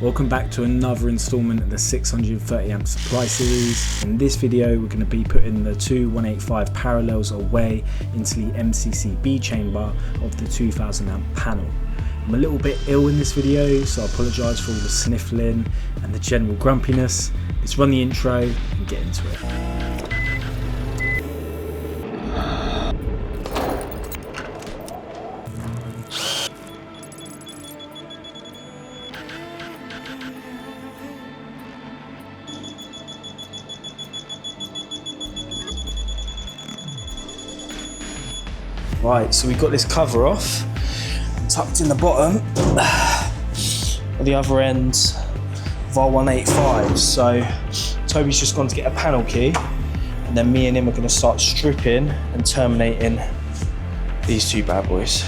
Welcome back to another installment of the 630 amp supply series. In this video we're going to be putting the two 185 parallels away into the MCCB chamber of the 2000 amp panel. I'm a little bit ill in this video, so I apologise for all the sniffling and the general grumpiness. Let's run the intro and get into it. Right, so we've got this cover off, tucked in the bottom of the other end of our 185. So Toby's just gone to get a panel key, and then me and him are going to start stripping and terminating these two bad boys.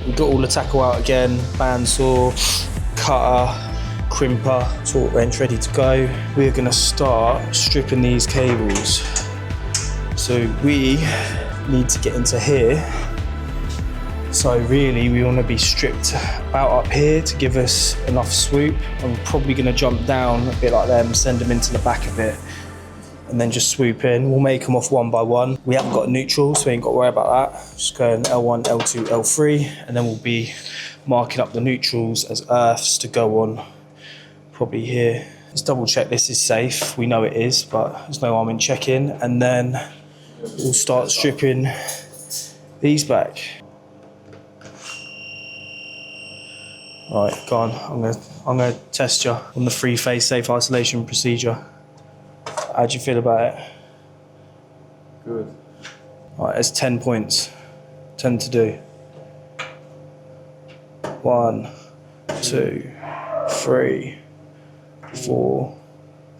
We've got all the tackle out again, bandsaw, cutter, crimper, torque wrench ready to go. We're going to start stripping these cables. So we need to get into here. So really we want to be stripped about up here to give us enough swoop, and we're probably going to jump down a bit like them, send them into the back of it, and then just swoop in. We'll make them off one by one. We haven't got neutral, so we ain't got to worry about that. Just going L1, L2, L3, and then we'll be marking up the neutrals as earths to go on probably here. Let's double check this is safe. We know it is, but there's no harm in checking. And then we'll start stripping these back. Right, go on. I'm gonna test you on the three-phase safe isolation procedure. How do you feel about it? Good. Right, there's 10 points. 10 to do. 1, 2, 3, 4,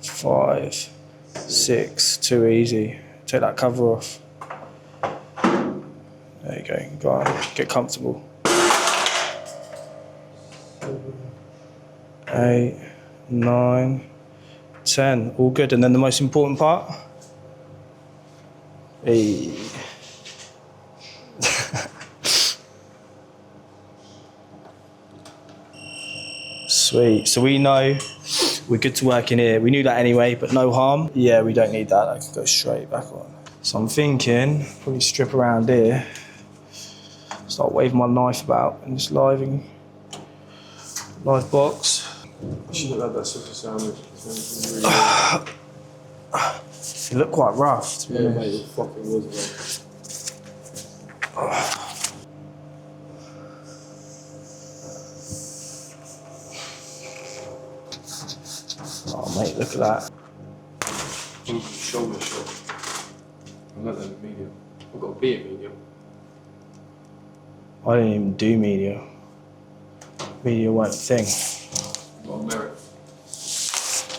5, 6. Too easy. Take that cover off. There you go. Go on. Get comfortable. 8, 9, 10, all good. And then the most important part. Hey. Sweet. So we know we're good to work in here. We knew that anyway, but no harm. Yeah, we don't need that. I can go straight back on. So I'm thinking probably strip around here. Start waving my knife about in this live box. I should have had that such a sandwich. It looked quite rough, to be honest. Mate, it fucking was, Oh mate, look at that. Shoulder shot. I'm not that medium. I've got to be a medium. I didn't even do media. Media weren't a thing. Got a merit.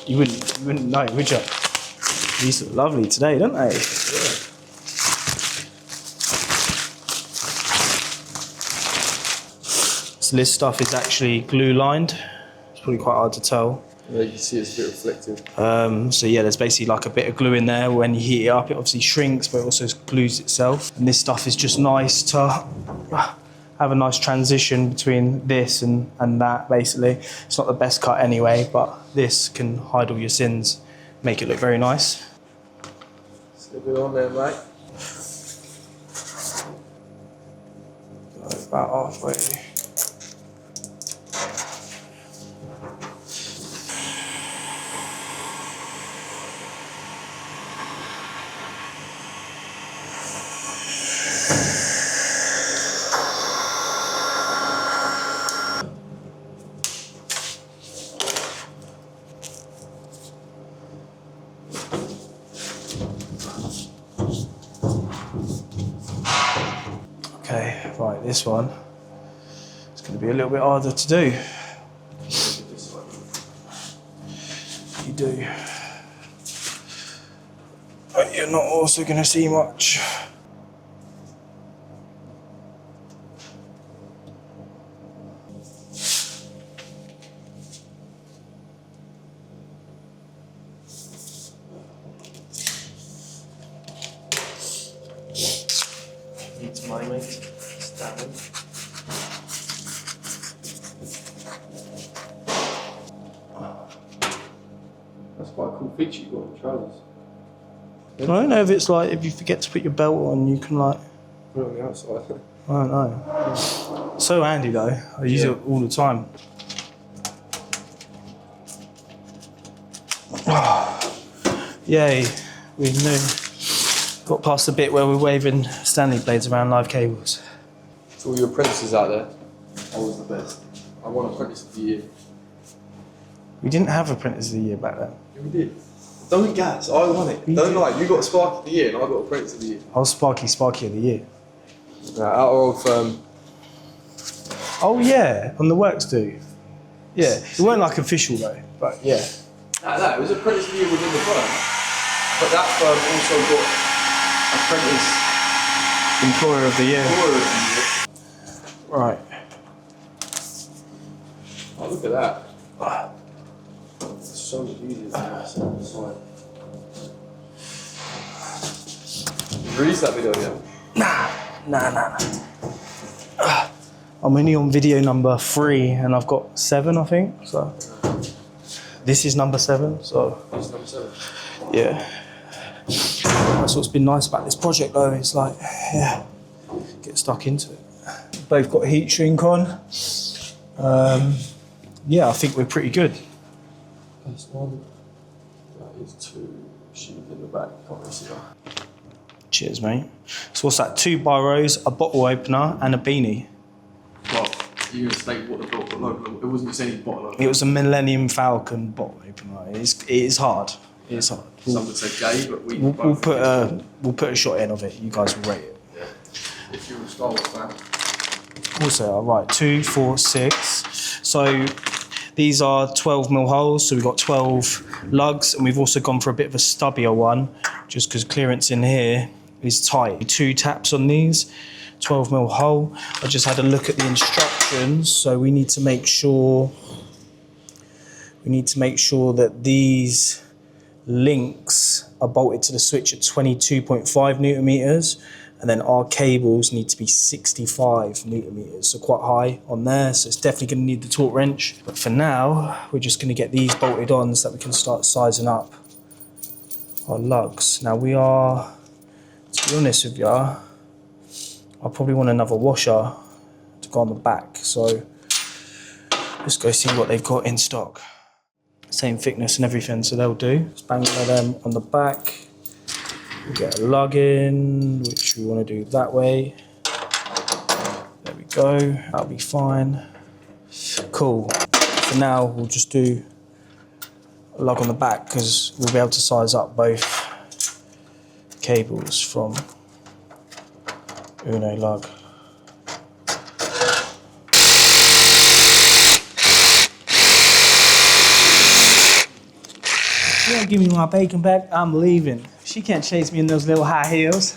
You wouldn't know, would you? These look lovely today, don't they? Yeah. So this stuff is actually glue lined. It's probably quite hard to tell. Yeah, you can see it's a bit reflective. So yeah, there's basically like a bit of glue in there. When you heat it up, it obviously shrinks, but it also glues itself. And this stuff is just nice to have a nice transition between this and that, basically. It's not the best cut anyway, but this can hide all your sins, make it look very nice. Slip it on there, mate. So about halfway. Okay, right, this one is going to be a little bit harder to do. You do. But you're not also going to see much. Needs my mate. Stabbing. quite a cool feature you got on the trousers. I don't know if it's like if you forget to put your belt on, you can like. Put it on the outside. I don't know. So handy though. I use it all the time. Yay, we knew. Got past the bit where we're waving Stanley blades around live cables. For all your apprentices out there, I was the best. I won Apprentice of the Year. We didn't have Apprentice of the Year back then. Yeah, we did. Don't gas, I won it. Don't lie, you got Spark of the Year and I got Apprentice of the Year. I was Sparky of the Year. Our old firm. Oh yeah, on the works do. Yeah, it weren't like official though, but yeah. No, it was Apprentice of the Year within the firm. But that firm also got Apprentice Employer of the Year. Employer of the Year. Right. Oh, look at that. It's so much easier than that side. You released that video yet? Nah. I'm only on video number 3 and I've got 7, I think. So this is number 7. So This is number 7. yeah. That's what's been nice about this project though. It's like, yeah, get stuck into it. Both got a heat shrink on. Yeah, I think we're pretty good. That's one. That is 2 sheep in the back. Can't really see that. Cheers, mate. So what's that? 2 biros, a bottle opener, and a beanie. Well, you're going to state what the bottle opener. It wasn't just any bottle opener. It was a Millennium Falcon bottle opener. It is hard. It is hard. Some would say gay, but We'll put a shot in of it. You guys will rate it. Yeah. If you're a Star Wars fan. Also, all right, 2, 4, 6. So these are 12mm holes. So we've got 12 lugs, and we've also gone for a bit of a stubbier one, just because clearance in here is tight. 2 taps on these, 12mm hole. I just had a look at the instructions, so we need to make sure that these links are bolted to the switch at 22.5 newton meters, and then our cables need to be 65 newton meters, so quite high on there. So it's definitely going to need the torque wrench. But for now, we're just going to get these bolted on so that we can start sizing up our lugs. Now we are, to be honest with you, I probably want another washer to go on the back. So let's go see what they've got in stock. Same thickness and everything, so they'll do. Let's bang one of them on the back. We'll get a lug in, which we want to do that way. There we go, that'll be fine. Cool. For now, we'll just do a lug on the back because we'll be able to size up both cables from Uno lug. You don't give me my bacon back, I'm leaving. She can't chase me in those little high heels.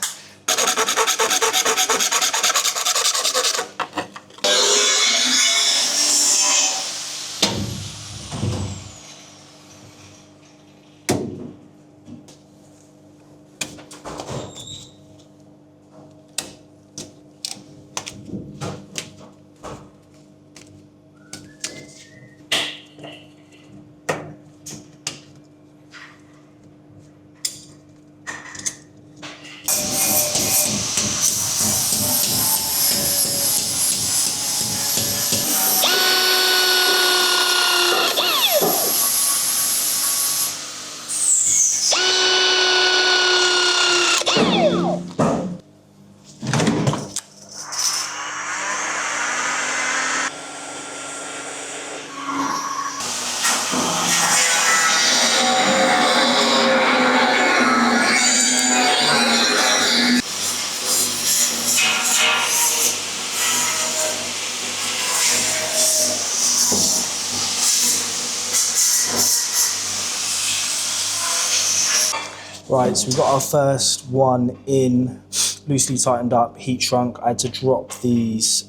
Right, so we've got our first one in, loosely tightened up, heat shrunk. I had to drop these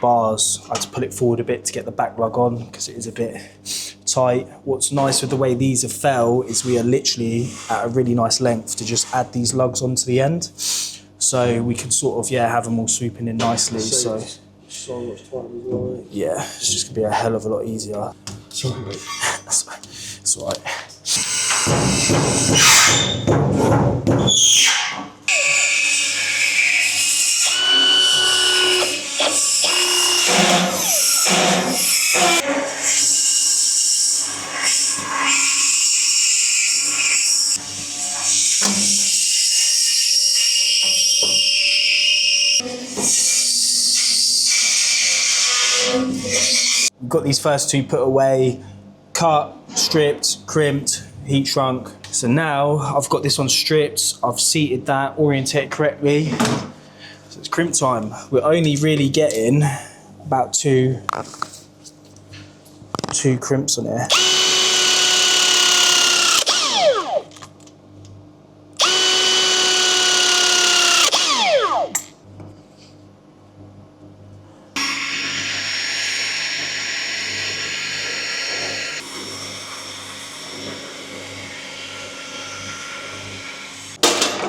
bars. I had to pull it forward a bit to get the back lug on because it is a bit tight. What's nice with the way these have fell is we are literally at a really nice length to just add these lugs onto the end. So we can sort of, have them all swooping in nicely. So much time as well. Yeah, it's just gonna be a hell of a lot easier. Sorry, mate. That's fine. It's all right. We've got these first two put away, cut, stripped, crimped, heat shrunk. So now I've got this one stripped, I've seated that, oriented correctly. So it's crimp time. We're only really getting about two crimps on here.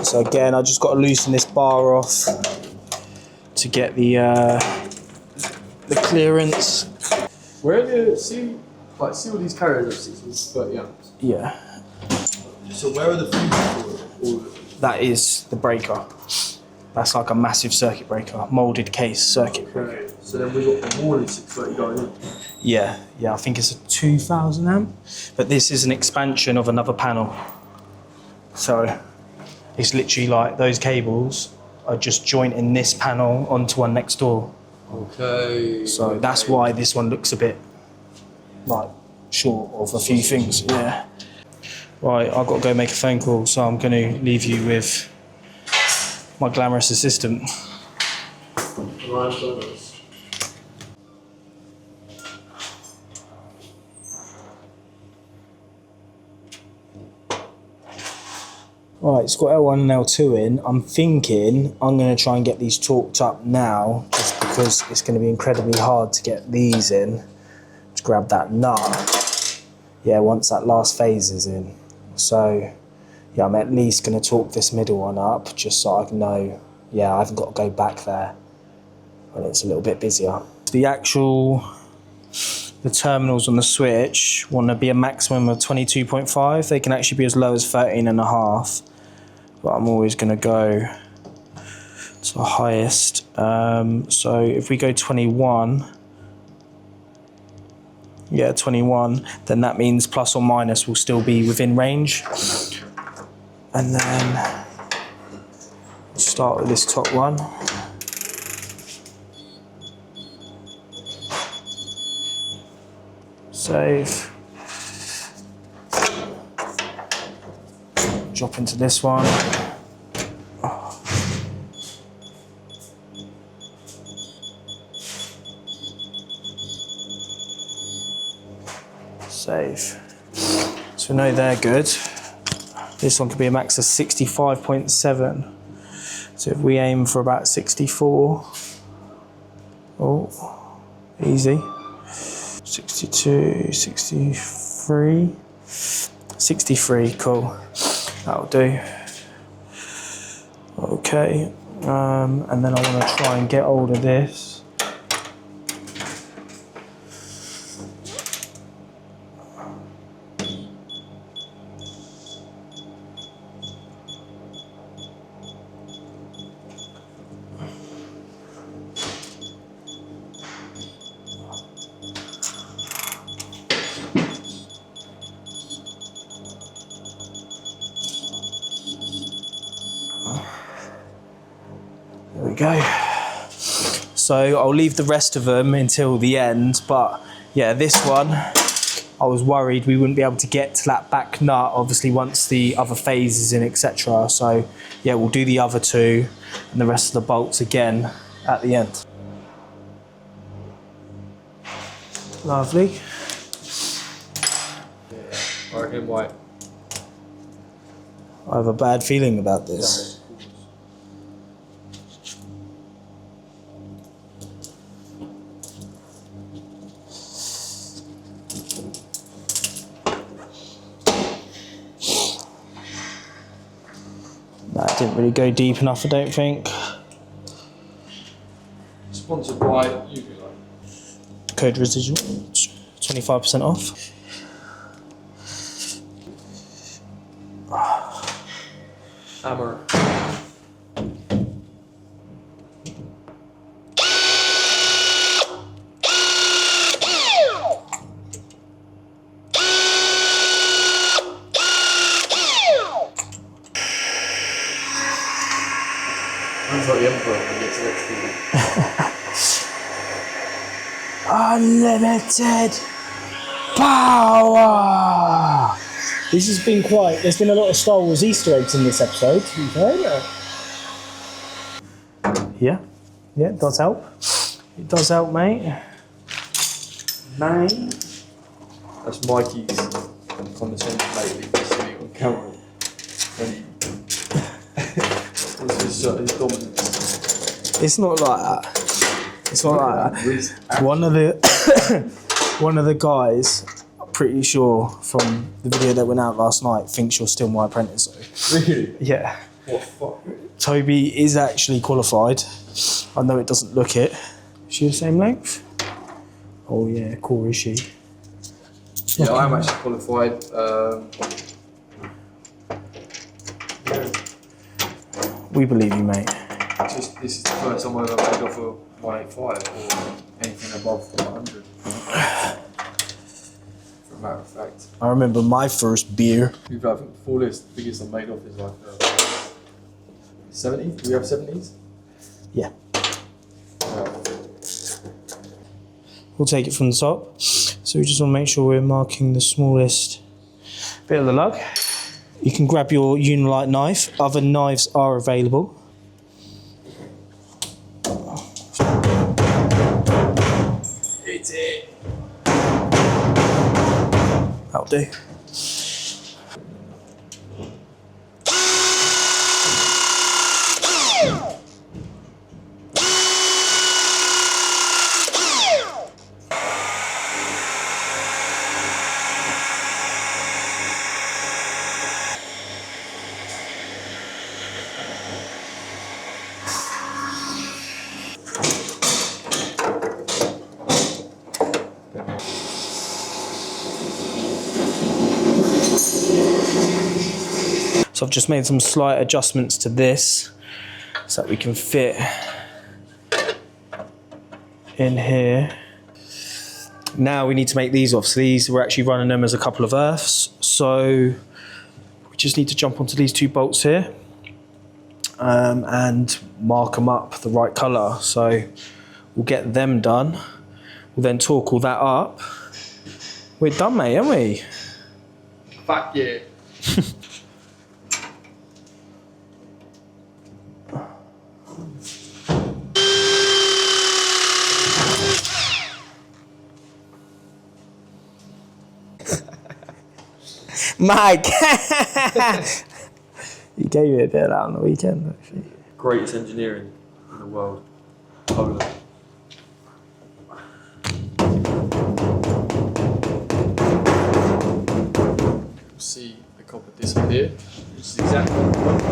So again, I just got to loosen this bar off to get the clearance. Where do you see all these carriers are 630 amps? Yeah. So where are the fuses for? That is the breaker. That's like a massive circuit breaker, molded case circuit breaker. Okay. So then we got more than 630 going in. Yeah, I think it's a 2000 amp, but this is an expansion of another panel. So it's literally like those cables are just jointing this panel onto one next door. Okay. So that's why this one looks a bit like short of a few things. Yeah. Right, I've got to go make a phone call, so I'm going to leave you with my glamorous assistant. Right, it's got L1 and L2 in. I'm thinking I'm going to try and get these torqued up now, just because it's going to be incredibly hard to get these in. To grab that nut, yeah, once that last phase is in. So, yeah, I'm at least going to torque this middle one up, just so I can know, yeah, I haven't got to go back there when it's a little bit busier. The terminals on the switch want to be a maximum of 22.5. They can actually be as low as 13.5. But I'm always going to go to the highest. So if we go 21, yeah, 21, then that means plus or minus will still be within range. And then start with this top one. Save. Drop into this one. Save. So we know they're good. This one could be a max of 65.7. So if we aim for about 64, oh, easy. 62, 63, 63, cool. That'll do. Okay, and then I want to try and get hold of this. There we go. So I'll leave the rest of them until the end, but yeah, this one, I was worried we wouldn't be able to get to that back nut, obviously once the other phase is in, etc. So yeah, we'll do the other two and the rest of the bolts again at the end. Lovely. I reckon white. I have a bad feeling about this. That didn't really go deep enough, I don't think. Sponsored by UV Light. Code residual, 25% off. Hammer. Sounds like the Emperor when he gets electrocuted. Unlimited power! This has been there's been a lot of Star Wars Easter eggs in this episode, to be fair. Yeah, it does help. It does help, mate. That's Mikey's condescension lately. You see it on camera. It's his dominance. It's not like that. It's not like that. One of the guys, I'm pretty sure from the video that went out last night, thinks you're still my apprentice though. Really? Yeah. What the fuck? Toby is actually qualified. I know it doesn't look it. Is she the same length? Oh yeah, cool, is she? Yeah, I am actually qualified. We believe you, mate. This is the first time I've ever made off a 185 or anything above 100. For a matter of fact. I remember my first beer. I think before this, the biggest I've made off is like 70. Do we have 70s? Yeah. We'll take it from the top. So we just want to make sure we're marking the smallest bit of the lug. You can grab your Unilite knife. Other knives are available. Hit it. That'll do. So I've just made some slight adjustments to this so that we can fit in here. Now we need to make these off. So these, we're actually running them as a couple of earths. So we just need to jump onto these two bolts here and mark them up the right colour. So we'll get them done. We'll then torque all that up. We're done, mate, aren't we? Fuck yeah. Mike! You gave me a bit of that on the weekend, actually. Greatest engineering in the world. Poland. See the copper disappear, which is exactly what we want.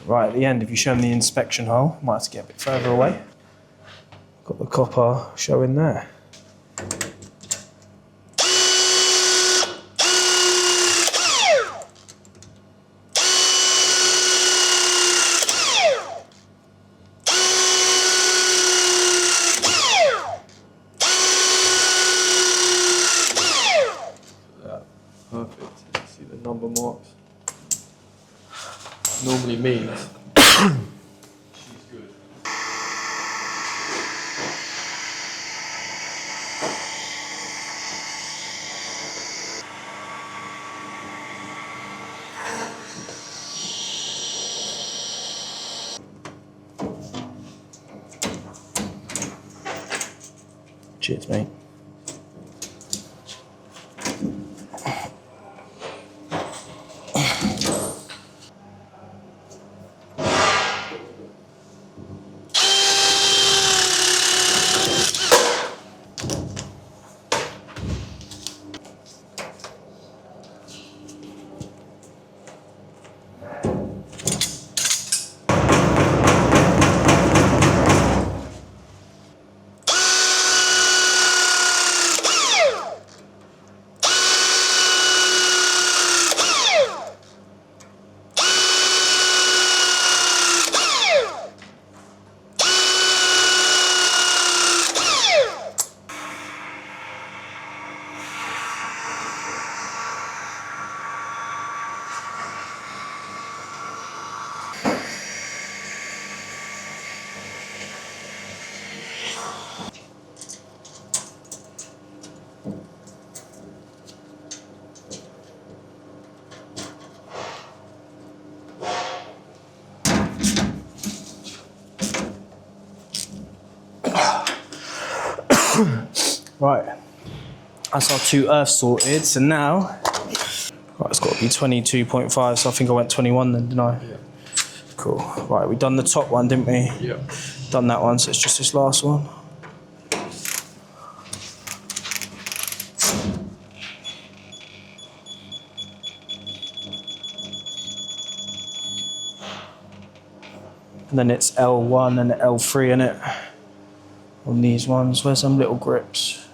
Right at the end, if you show them the inspection hole, might have to get a bit further away. Got the copper showing there. Perfect. See the number marks. Normally means she's good. Cheers, mate. Right, that's our 2 earths sorted. So now, right, it's got to be 22.5. So I think I went 21 then, didn't I? Yeah. Cool. Right, we done the top one, didn't we? Yeah. Done that one, so it's just this last one. And then it's L1 and L3 in it. On these ones, where's some little grips?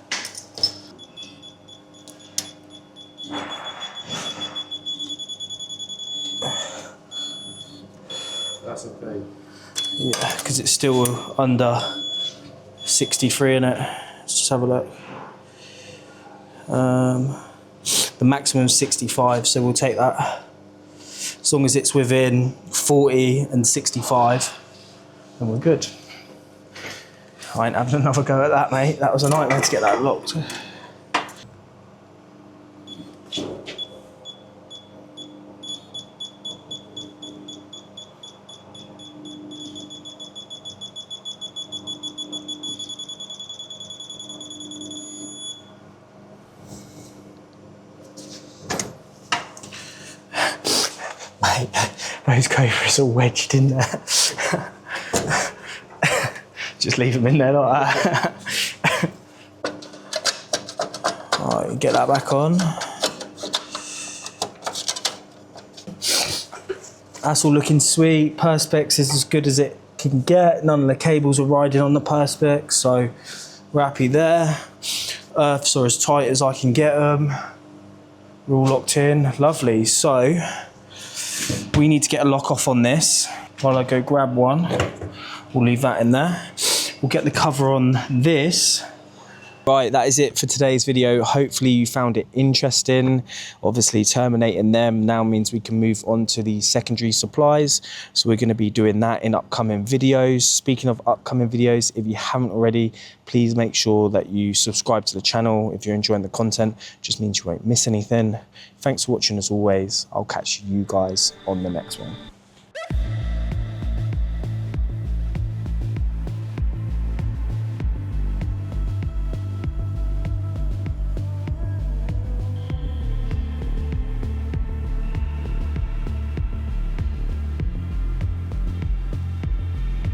That's okay. Yeah, because it's still under 63 in it. Let's just have a look. The maximum is 65, so we'll take that. As long as it's within 40 and 65, then we're good. I ain't having another go at that, mate. That was a nightmare to get that locked. Mate, those cobras are wedged in there. Just leave them in there like that. Alright, get that back on. That's all looking sweet. Perspex is as good as it can get. None of the cables are riding on the Perspex, so we're happy there. Earths are as tight as I can get them. We're all locked in. Lovely. So we need to get a lock off on this. While I go grab one, we'll leave that in there. We'll get the cover on this. Right, that is it for today's video. Hopefully you found it interesting. Obviously terminating them now means we can move on to the secondary supplies. So we're going to be doing that in upcoming videos. Speaking of upcoming videos, if you haven't already, please make sure that you subscribe to the channel. If you're enjoying the content, just means you won't miss anything. Thanks for watching as always. I'll catch you guys on the next one.